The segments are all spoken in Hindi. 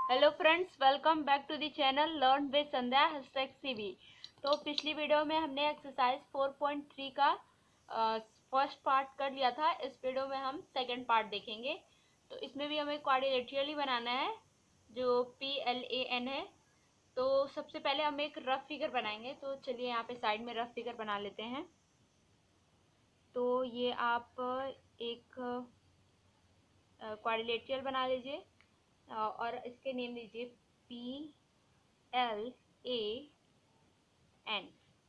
Hello friends, welcome back to the channel learn with Sandhya #CV। तो पिछली वीडियो में हमने एक्सरसाइज 4.3 का फर्स्ट पार्ट कर लिया था। इस वीडियो में हम सेकंड पार्ट देखेंगे। तो इसमें भी हमें क्वाड्रिलेटरल ही बनाना है जो PLAN है। तो सबसे पहले हम एक रफ फिगर बनाएंगे। तो चलिए यहाँ पे साइड में रफ फिगर बना लेते हैं। तो ये आप एक क्वाड्रिलेटरल बना लीजिए और इसके नेम दीजिए PLAN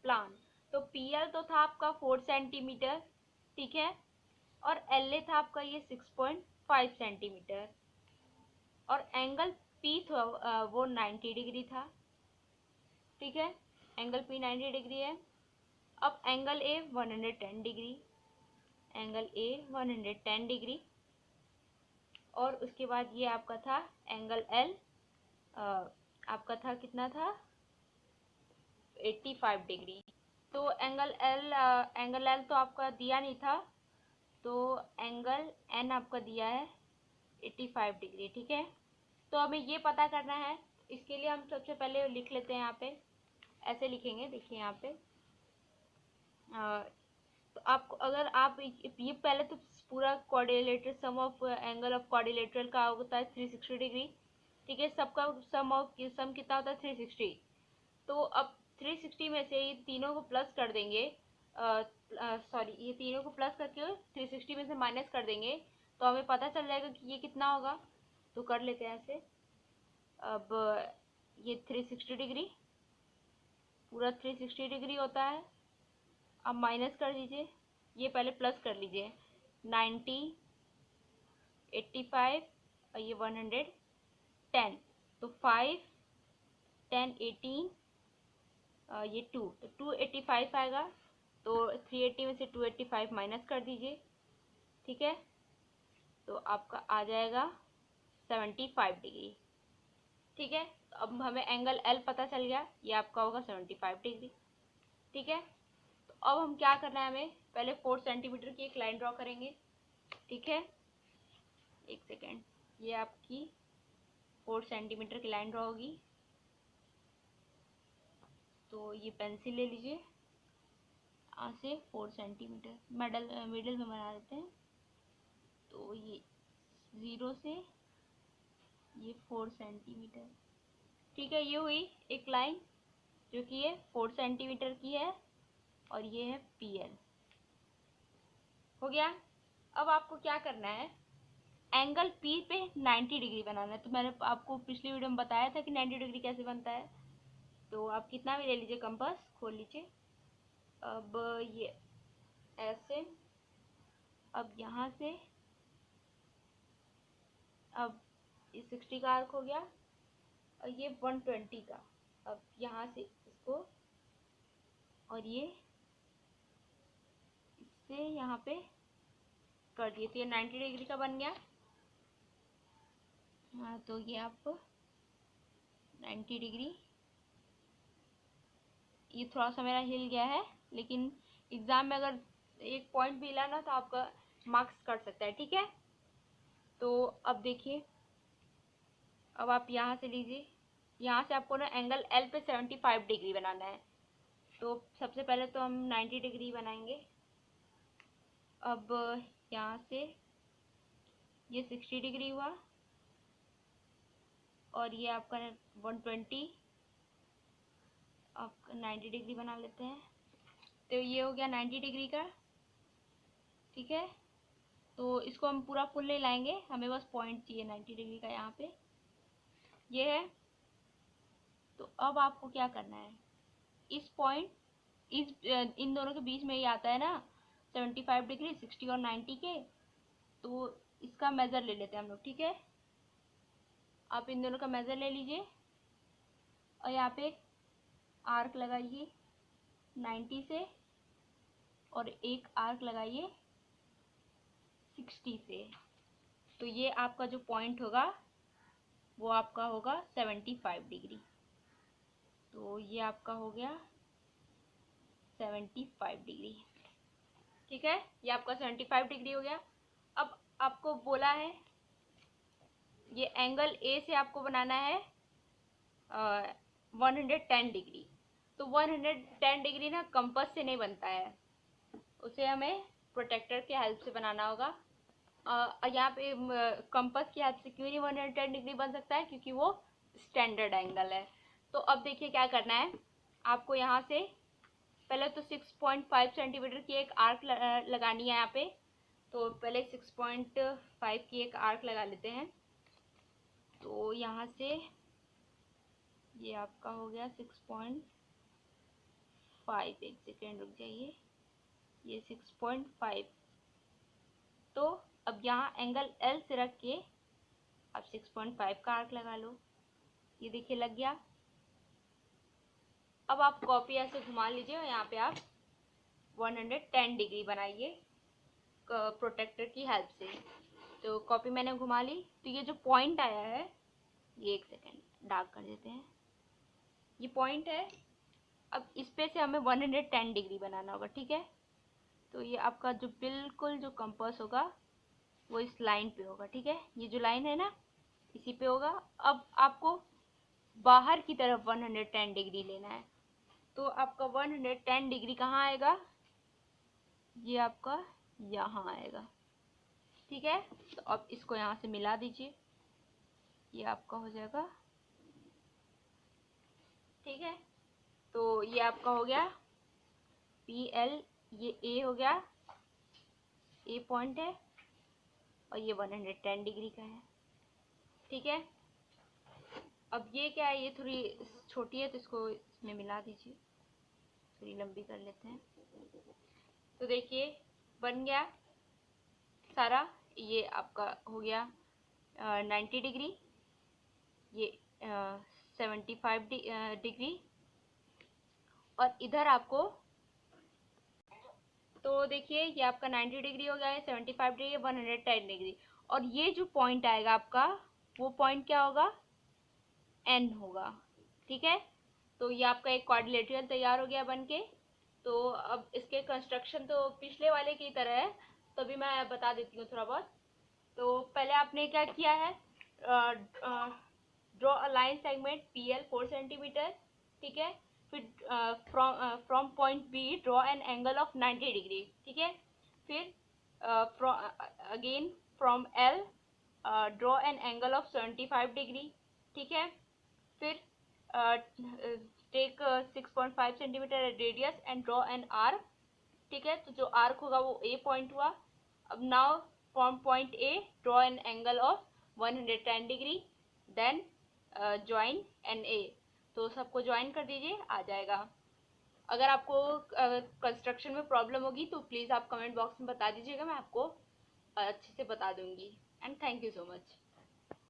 प्लान। तो PL तो था आपका 4 सेंटीमीटर, ठीक है, और LA था आपका ये 6.5 सेंटीमीटर, और एंगल P था वो 90 डिग्री था, ठीक है। एंगल P 90 डिग्री है। अब angle A 110 degree, angle A 110 degree, और उसके बाद ये आपका था एंगल L आपका था कितना था 85 डिग्री। तो एंगल L तो आपका दिया नहीं था, तो एंगल N आपका दिया है 85 डिग्री, ठीक है। तो हमें ये पता करना है। इसके लिए हम सबसे पहले लिख लेते हैं। यहाँ पे ऐसे लिखेंगे, देखिए यहाँ पे तो आपको अगर आप ये पहले तो पूरा quadrilateral sum of angle of quadrilateral का होता है 360 डिग्री, ठीक है। सबका सम कितना होता है 360। तो अब 360 में से ये तीनों को प्लस कर देंगे, ये तीनों को प्लस करके 360 में से माइनस कर देंगे, तो हमें पता चल जाएगा कि ये कितना होगा। तो कर लेते हैं ऐसे। अब ये 360 डिग्री, पूरा 360 डिग्री होता है। अब माइनस कर दीजिए, ये पहले प्लस कर लीजिए। 90, 85 और ये 110, तो 5, 10, 18, ये 2, तो 285 आएगा। तो 380 में से 285 माइनस कर दीजिए, ठीक है। तो आपका आ जाएगा 75 डिग्री, ठीक है। तो अब हमें एंगल L पता चल गया, ये आपका होगा 75 डिग्री, ठीक है। तो अब हम क्या करना है, हमें पहले 4 सेंटीमीटर की एक लाइन ड्रॉ करेंगे, ठीक है। एक सेकेंड, ये आपकी 4 सेंटीमीटर की लाइन ड्रॉ होगी। तो ये पेंसिल ले लीजिए, यहाँ से 4 सेंटीमीटर मिडिल में बना देते हैं। तो ये 0 से ये 4 सेंटीमीटर, ठीक है। ये हुई एक लाइन जो कि ये 4 सेंटीमीटर की है, और ये है PL, हो गया। अब आपको क्या करना है, एंगल P पे 90 डिग्री बनाना है। तो मैंने आपको पिछली वीडियो में बताया था कि 90 डिग्री कैसे बनता है। तो आप कितना भी ले लीजिए, कंपास खोल लीजिए। अब ये ऐसे, अब यहाँ से, अब ये 60 का आर्क हो गया, और ये 120 का। अब यहाँ से इसको, और ये इससे यहाँ पे कर दिए, तो ये 90 डिग्री का बन गया। हाँ, तो ये आपको 90 डिग्री, ये थोड़ा सा मेरा हिल गया है, लेकिन एग्जाम में अगर एक पॉइंट भी हिला ना तो आपका मार्क्स कट सकता है, ठीक है। तो अब देखिए, अब आप यहाँ से लीजिए, यहाँ से आपको ना एंगल L पे 75 डिग्री बनाना है। तो सबसे पहले तो हम 90 डिग्री बनाएंगे। अब यहाँ से ये 60 डिग्री हुआ, और ये आपका 120, आप 90 डिग्री बना लेते हैं। तो ये हो गया 90 डिग्री का, ठीक है। तो इसको हम पूरा फुल नहीं लाएंगे, हमें बस पॉइंट चाहिए 90 डिग्री का, यहाँ पे ये है। तो अब आपको क्या करना है, इस पॉइंट, इन दोनों के बीच में ये आता है ना 75 डिग्री, 60 और 90 के। तो इसका मेजर ले लेते हैं हम लोग, ठीक है। आप इन दोनों का मेजर ले लीजिए, और यहाँ पे आर्क लगाइए 90 से, और एक आर्क लगाइए 60 से। तो ये आपका जो पॉइंट होगा वो आपका होगा 75 डिग्री। तो ये आपका हो गया 75 डिग्री, ठीक है। ये आपका 75 डिग्री हो गया। अब आपको बोला है ये एंगल ए से आपको बनाना है 110 डिग्री। तो 110 डिग्री ना कंपास से नहीं बनता है, उसे हमें प्रोटेक्टर के हेल्प से बनाना होगा। यहाँ पे कंपास की हेल्प से क्यों नहीं 110 डिग्री बन सकता है, क्योंकि वो स्टैंडर्ड एंगल है। तो अब देखिए क्या करना है आपको। यहाँ से पहले तो 6.5 सेंटीमीटर की एक आर्क लगानी है यहाँ पे। तो पहले 6.5 की एक आर्क लगा लेते हैं। तो यहाँ से ये आपका हो गया 6.5, एक सेकेंड रुक जाइए, ये 6.5। तो अब यहाँ एंगल एल से रख के आप 6.5 का आर्क लगा लो। ये देखिए लग गया। अब आप कॉपी ऐसे घुमा लीजिए और यहाँ पे आप 110 डिग्री बनाइए प्रोटेक्टर की हेल्प से। तो कॉपी मैंने घुमा ली। तो ये जो पॉइंट आया है, ये एक सेकेंड डार्क कर देते हैं, ये पॉइंट है। अब इस पे से हमें 110 डिग्री बनाना होगा, ठीक है। तो ये आपका जो बिल्कुल जो कंपास होगा वो इस लाइन पे होगा, ठीक है। ये जो लाइन है ना इसी पे होगा। अब आपको बाहर की तरफ 110 डिग्री लेना है। तो आपका 110 डिग्री कहाँ आएगा, ये आपका यहाँ आएगा, ठीक है। तो अब इसको यहाँ से मिला दीजिए, ये आपका हो जाएगा, ठीक है। तो ये आपका हो गया PL, ये A हो गया, A पॉइंट है और ये 110 डिग्री का है, ठीक है। अब ये क्या है, ये थोड़ी छोटी है तो इसको इसमें मिला दीजिए, थोड़ी लंबी कर लेते हैं। तो देखिए बन गया सारा। ये आपका हो गया 90 डिग्री, ये 75 डिग्री, और इधर आपको, तो देखिए ये आपका 90 डिग्री हो गया है, 75 डिग्री, 110 डिग्री। और ये जो पॉइंट आएगा आपका, वो पॉइंट क्या होगा, N होगा, ठीक है। तो ये आपका एक क्वाड्रिलेटरल तैयार हो गया बन के। तो अब इसके कंस्ट्रक्शन तो पिछले वाले की तरह है, तो अभी मैं बता देती हूँ थोड़ा बहुत। तो पहले आपने क्या किया है, draw a line segment PL 4 centimetre, ठीक है। फिर from point B draw an angle of 90 degree, ठीक है। फिर again from L draw an angle of 75 degree, ठीक है। फिर take 6.5 centimetre radius and draw an arc, ठीक है। तो जो आर्क होगा वो A पॉइंट हुआ। अब now from point A draw an angle of 110 degree, then join NA। तो सबको ज्वाइन कर दीजिए, आ जाएगा। अगर आपको कंस्ट्रक्शन में प्रॉब्लम होगी तो प्लीज़ आप कमेंट बॉक्स में बता दीजिएगा, मैं आपको अच्छे से बता दूंगी। And thank you so much.